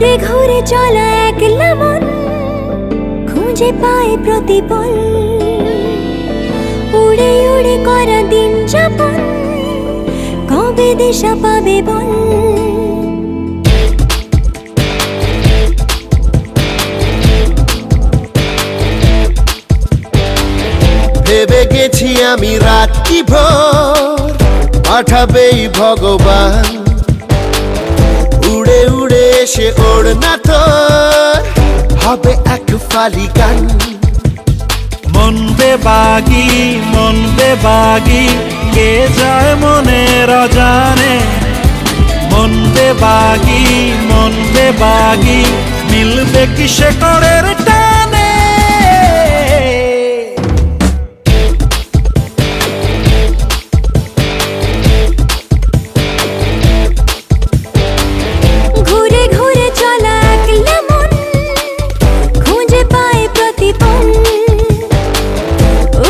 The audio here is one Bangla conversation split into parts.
ঘুরে ঘুরে চলা একলা মন খুঁজে পায় প্রতিপল, উড়ে উড়ে করা দিন যাপন কবে দিশা পাবে বল। ভেবে গেছি আমি রাত্রি ভোর পাঠাবেই ভগবান, উড়ে উড়ে এসে ওর না তোর হবে এক ফালি গান। মন বেবাগি কে যায় মনের অজানে, মন বেবাগি মিলবে কি সে করের টানে। ঘুরে ঘুরে চলা একলা মন খুঁজে পায় প্রতিপল,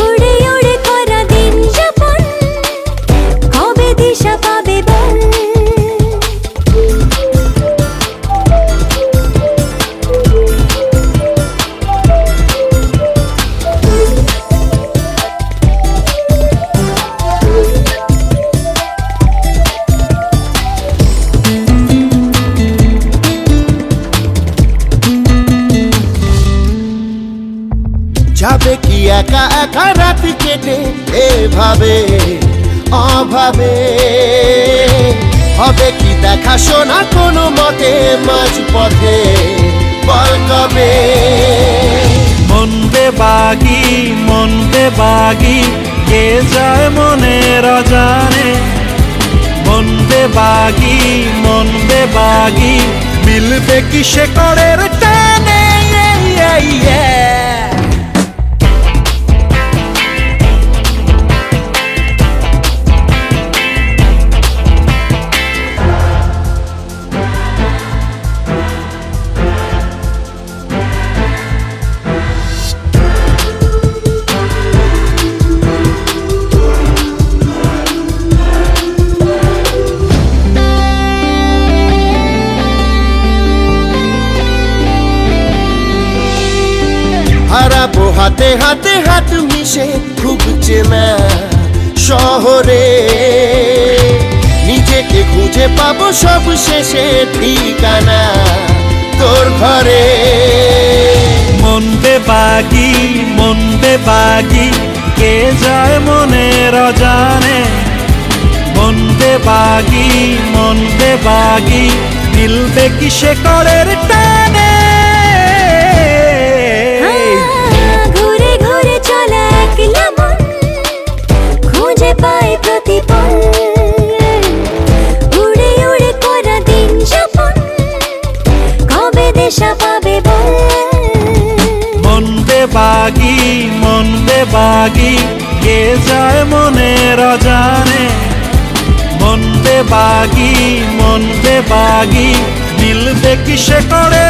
উড়ে উড়ে করা দিন যাপন কবে দিশা পাবে বল। যাবে কি একা একা রাত কেটে এভাবে অভাবে, হবে কি দেখা শোনা কোনো মতে মাঝ পথে বল কবে। মন বেবাগি কে যায় মনের অজানে, মন বেবাগি মিলবে কি সে করের টানে। হারাবো হাতে হাতে হাত মিশে খুব চেনা শহরে, নিজেকে খুঁজে পাবো সব শেষে ঠিকানা তোর ঘরে। মন বেবাগি কে যায় মনের অজানে, মন বেবাগি মিলবে কি সে করের টানে। ঘুরে ঘুরে চলা একলা মন খুঁজে পায় প্রতিপল, উড়ে উড়ে করা দিন যাপন কবে দিশা পাবে বল। মন বেবাগি কে যায় মনের অজানে, মন বেবাগি মিলবে কি সে করে